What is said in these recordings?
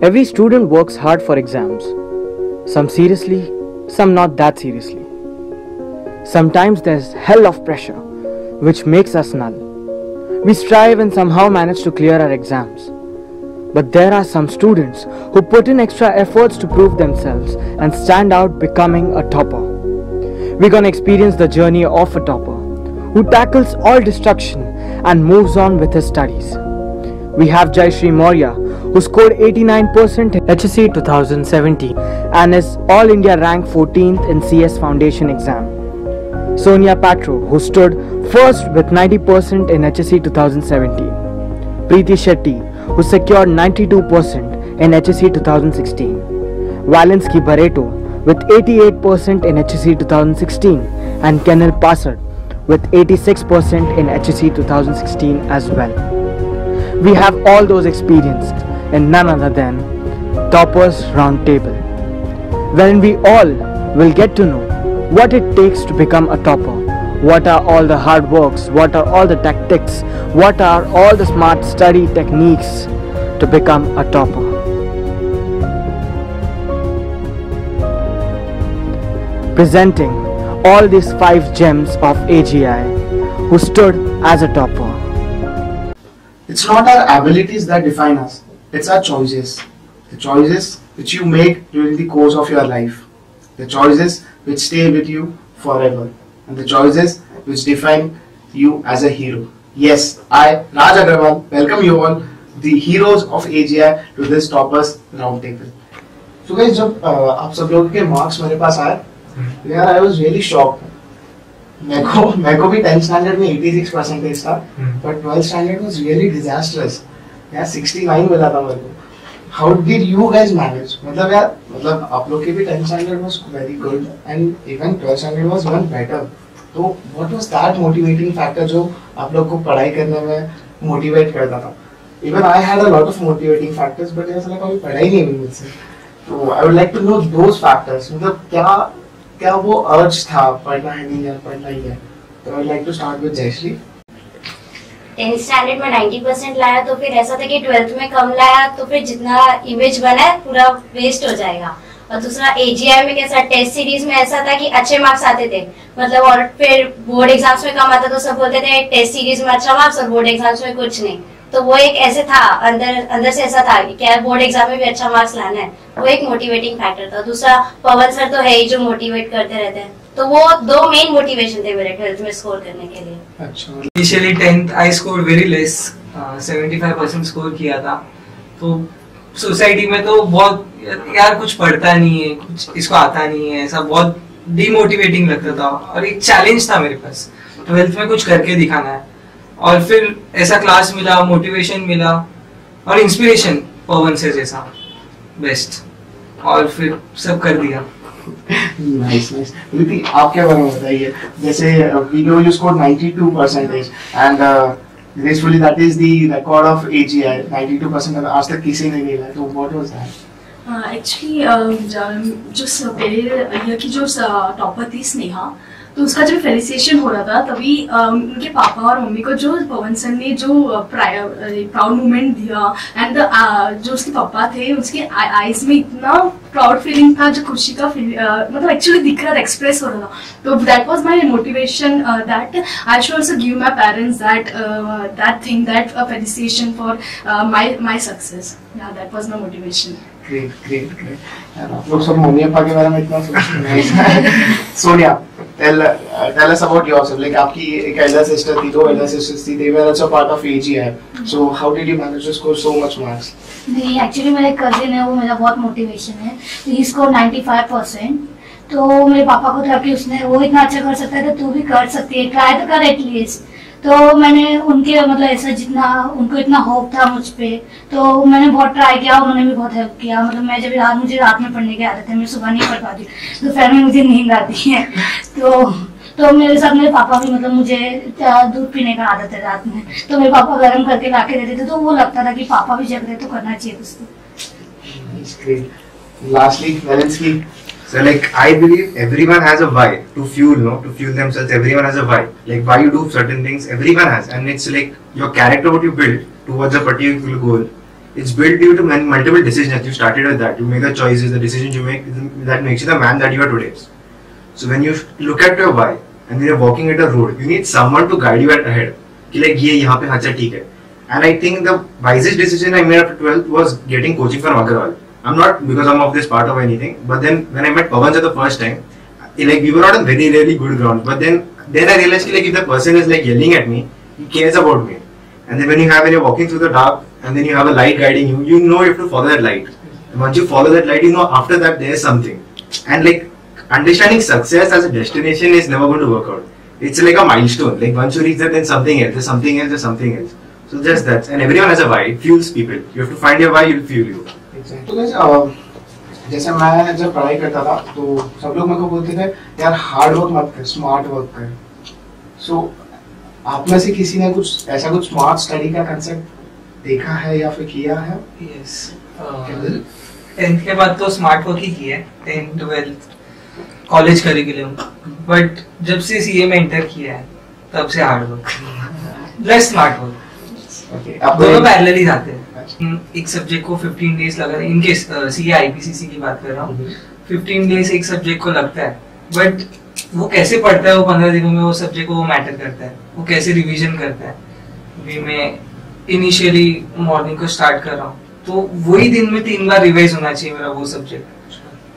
Every student works hard for exams. Some seriously, some not that seriously. Sometimes there's hell of pressure, which makes us null. We strive and somehow manage to clear our exams. But there are some students who put in extra efforts to prove themselves and stand out becoming a topper. We're gonna experience the journey of a topper who tackles all destruction and moves on with his studies. We have Jayashree Maurya, who scored 89% in HSC 2017 and is All India rank 14th in CS Foundation exam. Sonia Patro, who stood first with 90% in HSC 2017. Preeti Shetty, who secured 92% in HSC 2016. Valensky Barreto with 88% in HSC 2016 and Kenil Passard with 86% in HSC 2016 as well. We have all those experiences in none other than Toppers Roundtable, wherein we all will get to know what it takes to become a topper, what are all the hard works, what are all the tactics, what are all the smart study techniques to become a topper. Presenting all these 5 gems of AGI who stood as a topper. It's not our abilities that define us, it's our choices. The choices which you make during the course of your life. The choices which stay with you forever. And the choices which define you as a hero. Yes, I, Raj Agrawal, welcome you all, the heroes of AGI, to this Toppers Roundtable. So guys, जब आप सब लोगों के marks मेरे पास आए, यार I was really shocked. मेरे को भी 10th standard में 86% था, but 12th standard was really disastrous. यार 69 मिला था मेरे को. How did you guys manage? मतलब आप लोग के भी 10th standard was very good and even 12th standard was even better. तो what was that motivating factor जो आप लोग को पढ़ाई करने में motivate करता था? Even I had a lot of motivating factors, but ऐसा लगा कभी पढ़ाई नहीं हुई मुझसे. तो I would like to know those factors. मतलब क्या वो urge था पढ़ना है नहीं है पढ़ना ही है. तो I would like to start with Jayashree. 10th standard में 90% लाया तो फिर ऐसा था कि 12th में कम लाया तो फिर जितना इमेज बना है पूरा वेस्ट हो जाएगा. और दूसरा AGI में कैसा टेस्ट सीरीज में ऐसा था कि अच्छे मार्क्स आते थे मतलब, और फिर बोर्ड एग्जाम्स में कम आता तो सब बोलते थे टेस्ट सीरीज में अच्छा मार्क्स और बोर्ड एग्जाम्स में कुछ नहीं. तो वो एक ऐसे था अंदर से ऐसा था कि क्या बोर्ड एग्जाम में भी अच्छा मार्क्स लाना है. वो एक मोटिवेटिंग फैक्टर था. दूसरा पवन सर तो है ही जो मोटिवेट करते रहते हैं. तो वो 2 मेन मोटिवेशन थे मेरे 12th में स्कोर करने के लिए. अच्छा. Initially 10th I scored very less, 75% score किया था. तो सोसाइटी में तो बहुत यार कुछ पढ़ता नहीं है, कुछ इसको आता नहीं है, ऐसा बहुत डिमोटिवेटिंग लगता था. और एक चैलेंज था मेरे पास 12th में कुछ करके दिखाना है. और फिर ऐसा क्लास मिला, मोटिवेशन मिला और इंस्पिरेशन पवन से जैसा बेस्ट, और फिर सब कर दिया. Nice. प्रीति, आप क्या बारे में बताइए? जैसे video you scored 92% and gracefully that is the record of AGI. 92% आज तक किसी ने नहीं लाया. तो what was that? एक्चुअली जो पहले ईयर की जो टॉपर थी स्नेहा, तो उसका जब फेलिसिटेशन हो रहा था तभी उनके पापा और मम्मी को जो पवन सर ने जो प्राउड मोमेंट दिया एंड जो उसके पापा थे उसके आईज में इतना प्राउड फीलिंग था, जो खुशी का मतलब एक्चुअली दिख रहा था, एक्सप्रेस हो रहा था. तो that was my motivation that I should also give my parents that thing, that felicitation for my success. Yeah that was my motivation. Great. यार आप लोग सब मोनी अप्पा के बारे में इतना सोचते हैं. Sonia, tell us about yourself. Like आपकी एक elder sister थी, 2 elder sisters थी. They were also part of AGI. So how did you manage to score so much marks? नहीं, एक्चुअली मेरे कजिन है, वो मेरा बहुत मोटिवेशन है. ही स्कोर 95%. तो मेरे पापा को था कि उसने वो इतना अच्छा कर सकता है तो तू भी कर सकती है, ट्राई तो कर एटलीस्ट. तो मैंने उनके मतलब ऐसा जितना उनको इतना होप था मुझ पे, तो मैंने बहुत ट्राई किया, उन्होंने भी बहुत हेल्प किया. मतलब मैं जब मुझे रात में पढ़ने की आदत है, मैं सुबह नहीं पढ़ पाती, दोपहर में मुझे नींद आती है. तो मेरे साथ मेरे पापा भी मतलब मुझे दूध पीने का आदत है रात में, तो मेरे पापा गर्म करके ला के देते थे. तो वो लगता था कि पापा भी जग रहे तो करना चाहिए उसको. Lastly, Valensky. So like I believe everyone has a why to fuel themselves. Everyone has a why. Like why you do certain things, everyone has, and it's like your character, what you build towards a particular goal. It's built due to multiple decisions. You started with that. You make the choices, the decisions you make that makes you the man that you are today. So when you look at your why and when you're walking at a road, you need someone to guide you ahead. कि like ये यहाँ पे अच्छा ठीक है. And I think the wisest decision I made after 12th was getting coaching from Agarwal. I'm not because I'm of this part of anything, but then when I met Pawan the first time, like we were not on very really good ground. But then I realized like if the person is like yelling at me, he cares about me. And then when you're walking through the dark and then you have a light guiding you, you know you have to follow that light. And once you follow that light, you know after that there is something. And like understanding success as a destination is never going to work out. It's like a milestone. Like once you reach that, then something else, there's something else, there's something else. So just that. And everyone has a why. It fuels people. You have to find your why, it will fuel you. Exactly. तो guys, जैसे मैं जब पढ़ाई करता था तो सब लोग मेरे को बोलते थे यार हार्ड वर्क मत कर, स्मार्ट वर्क कर. सो आप में से किसी ने कुछ ऐसा कुछ स्मार्ट स्टडी का कंसेप्ट देखा है या फिर किया है? यस, 10th के बाद तो स्मार्ट वर्क ही किया है, 10th 12th college curriculum. But जब से सीए में एंटर किया है तब से hard work plus smart work. Okay, अब दोनों पैरेलल ही जाते हैं. एक सब्जेक्ट को 15 डेज लगा, इन केस सीए आईपीसीसी की बात कर रहा हूँ, 15 डेज एक सब्जेक्ट को लगता है. बट वो कैसे पढ़ता है वो 15 दिनों में वो सब्जेक्ट को वो मैटर करता है. वो कैसे रिवीजन करता है. अभी मैं इनिशियली मॉर्निंग को स्टार्ट कर रहा हूँ तो वही दिन में 3 बार रिवाइज होना चाहिए मेरा वो सब्जेक्ट,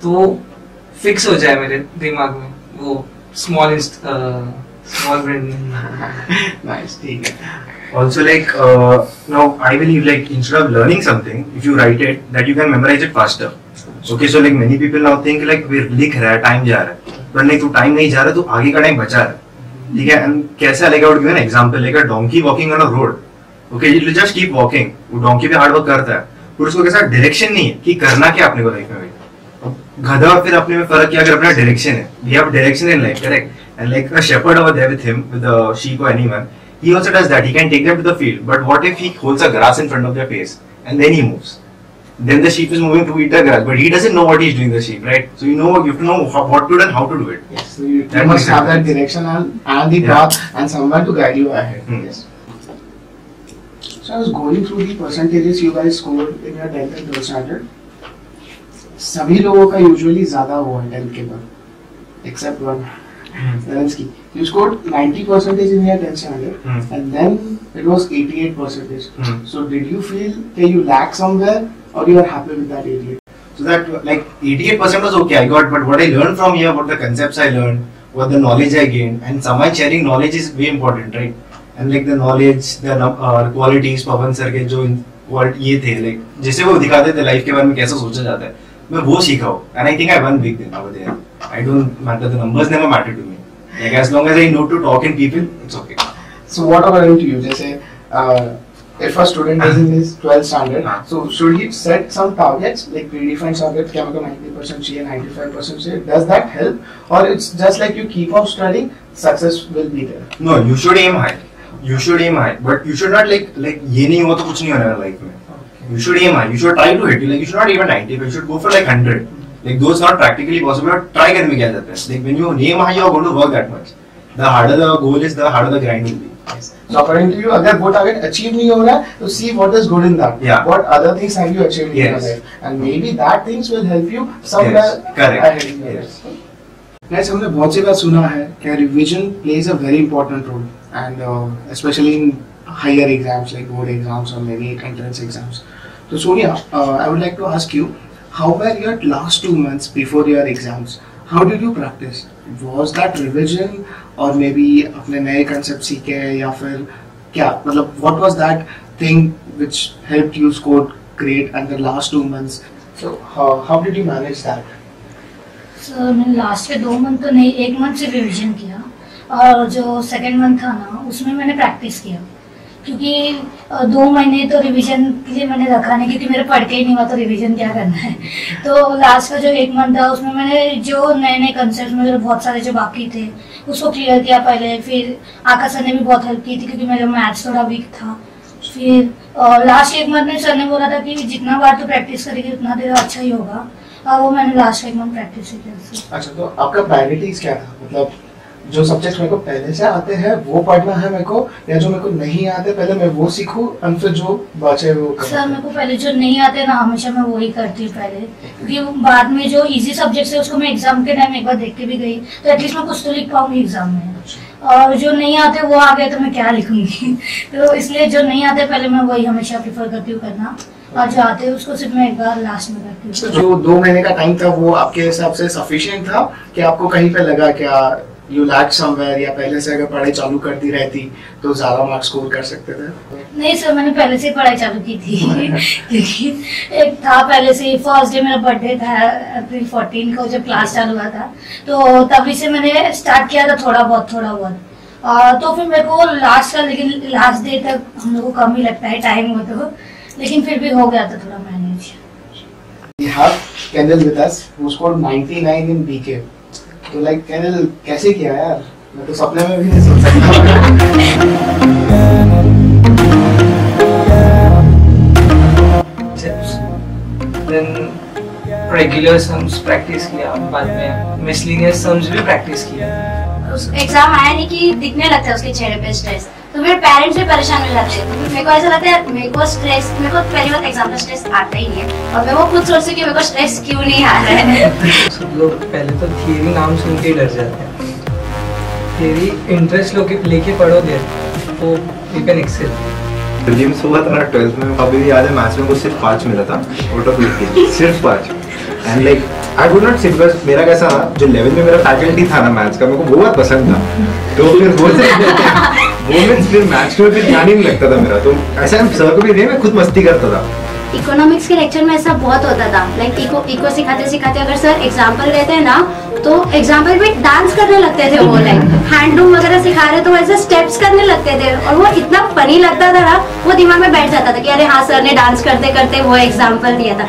तो फिक्स हो जाए मेरे दिमाग में वो स्मॉल ब्रेन. नाइस, ठीक है. Also like now I believe like instead of learning something, if you write it, that you can memorize it faster. Okay, so like many people now think like we लिख रहा है, time जा रहा है, पर नहीं, तू टाइम नहीं जा रहा, तू आगे का टाइम बचा रहा है. ठीक है. And कैसा like I would give an example like a donkey walking on a road. Okay, you just keep walking. वो donkey पे hard work करता है, पर उसको कैसा डायरेक्शन नहीं है कि करना क्या अपने को लाइफ में. गधा और फिर अपने में फर्क क्या, अगर अपना डायरेक्शन है, we have direction in life, correct? And like a shepherd over there with him, with the sheep or anyone, he also does that. He can take them to the field, but what if he holds a grass in front of their face and then he moves? Then the sheep is moving to eat the grass, but he doesn't know what he's doing, the sheep, right? So you have to know what to do and how to do it. Yes, so you must have that direction and the path and someone to guide you ahead. Yes. So I was going through the percentages you guys scored in your 10th and 12th standard. सभी लोगों का usually ज़्यादा हुआ है 10th के बाद, except one. Zelensky. You scored 90% in your 10th standard, and then it was 88%. So did you feel that you lack somewhere, or you are happy with that 88? So that like 88% was okay, I got, but what I learned from here, what the concepts I learned, what the knowledge I gained, and someone sharing knowledge is way important, right? And like the knowledge, the qualities, Pawan sir के जो ये थे, like जैसे वो दिखाते थे life के बारे में कैसा सोचा जाता है, मैं वो सीखा हूँ. And I think I won big then over there. I don't matter, the numbers never matter to me. Like as long as I know to talk in people, it's okay. So what according to you, जैसे if a student is in his 12th standard, so should he set some targets, like predefined targets, क्या मतलब 90% चाहिए, 95% चाहिए? Does that help, or it's just like you keep on studying, success will be there? No, you should aim high. You should aim high, but you should not like ये नहीं हुआ तो कुछ नहीं होने वाला लाइफ में. You should aim high. You should try to hit. Like you should not even 90, but you should go for like 100. Like those not practically possible. But try करने क्या जाता है. Like when you aim high, you are going to work that much. The harder the goal is, the harder the grind will be. Yes. So according to you, अगर वो target achieve नहीं हो रहा है, तो see what is good in that. Yeah. What other things have you achieved in your life, and maybe that things will help you somewhere ahead in your life. Guys, हमने बहुत सी बार सुना है कि revision plays a very important role, and especially in higher exams like board exams or maybe entrance exams. So Sonia, I would like to ask you, how were your last 2 months before your exams? How did you practice? Was that revision or maybe अपने नए concepts सीखे या फिर क्या मतलब what was that thing which helped you score great in the last 2 months? So how did you manage that? So मैंने last के 2 month तो नहीं, 1 मंथ से रिविजन किया और जो सेकंड मंथ था ना उसमें मैंने प्रैक्टिस किया, क्योंकि 2 महीने तो रिवीजन के लिए मैंने रखा नहीं, क्योंकि मेरे पढ़ के ही नहीं हुआ तो रिवीजन क्या करना है. तो लास्ट का जो 1 मंथ था उसमें मैंने जो नए कंसेप्ट में बहुत सारे जो बाकी थे उसको क्लियर किया पहले. फिर आकाश सर ने भी बहुत हेल्प की थी क्योंकि मेरा मैथ्स थोड़ा वीक था. फिर लास्ट 1 मंथ में सर ने बोला था कि जितना बार तो प्रैक्टिस करेगी उतना तेरा अच्छा ही होगा, और वो मैंने लास्ट 1 मंथ प्रैक्टिस किया. अच्छा, तो आपका प्रायोरिटीज क्या था? मतलब जो सब्जेक्ट मेरे को पहले से आते हैं वो पढ़ना है मेरे को, या जो मेरे को नहीं आते पहले मैं वो सीखूं और फिर जो बचे वो करूं? सर मेरे को पहले जो नहीं आते ना हमेशा मैं वही करती हूँ पहले, क्योंकि बाद में जो इजी सब्जेक्ट है उसको मैं एग्जाम के टाइम एक बार देख के भी गई तो एटलीस्ट मैं कुछ तो लिख पाऊंगी एग्जाम में, और जो नहीं आते वो आ गए तो मैं क्या लिखूंगी तो इसलिए जो नहीं आते पहले मैं वही हमेशा प्रेफर करती हूँ करना, और जो आते हैं उसको सिर्फ मैं एक बार लास्ट में करती हूँ। तो जो 2 महीने का टाइम था वो आपके हिसाब से सफिशिएंट था कि आपको कहीं पे लगा क्या यू लैक समवेयर, या पहले से अगर पढ़ाई चालू करती रहती तो ज्यादा मार्क्स स्कोर कर सकते थे? नहीं सर, मैंने पहले से ही पढ़ाई चालू की थी क्योंकि एक था पहले से, फर्स्ट डे मेरा बर्थडे था अप्रैल 14 को जब क्लास चालू हुआ था, तो तभी से मैंने स्टार्ट किया था थोड़ा बहुत तो फिर मेरे को लास्ट का, लेकिन लास्ट डे तक हम लोग को कम ही लगता है टाइम हो तो, लेकिन फिर भी हो गया था थोड़ा manage. We have Kendall with us who scored 99 in BK. तो लाइक Kendall कैसे किया यार, मैं तो सपने में भी नहीं सोच सकता। देन रेगुलर सम्स प्रैक्टिस किया, बाद में मिसलिनियस सम्स भी प्रैक्टिस किया। एग्जाम आया नहीं कि दिखने लगता है उसके चेहरे पे स्ट्रेस, तो फिर पेरेंट्स भी परेशान हो जाते हैं। तो मेरे को ऐसा लगता है मेरे को पहली बार एग्जाम में स्ट्रेस आता ही नहीं है, और मैं वो खुद सोचती हूँ कि मेरे को स्ट्रेस क्यों नहीं आ रहा है। सब लोग पहले तो थियरी नाम सुन के डर जाते हैं, थियरी इंटरेस्ट लेके पढ़ोगे तो यू कैन एक्सेल। प्रीलिम्स हुआ था ना 12th में, अभी भी याद है मैथ्स में कुछ सिर्फ 5 मिला था आउट ऑफ 50, सिर्फ 5। And like I would not से, बिकॉज मेरा कैसा था, जो 11th में मेरा फैकल्टी था ना मैथ्स का, मेरे को वो बहुत पसंद था, तो फिर वो फिर मैथ्स में फिर ध्यान ही नहीं लगता था मेरा, तो ऐसा हम सर को भी नहीं, मैं खुद मस्ती करता था। इकोनॉमिक्स के लेक्चर में ऐसा बहुत होता था, लाइक इको सिखाते सिखाते अगर सर एग्जाम्पल लेते हैं ना, तो एग्जाम्पल में डांस करने लगते थे वो, लाइक हैंडलूम वगैरह सिखा रहे तो ऐसे स्टेप्स करने लगते थे, और वो इतना फनी लगता था ना, वो दिमाग में बैठ जाता था कि अरे हाँ सर ने डांस करते करते वो एग्जाम्पल दिया था।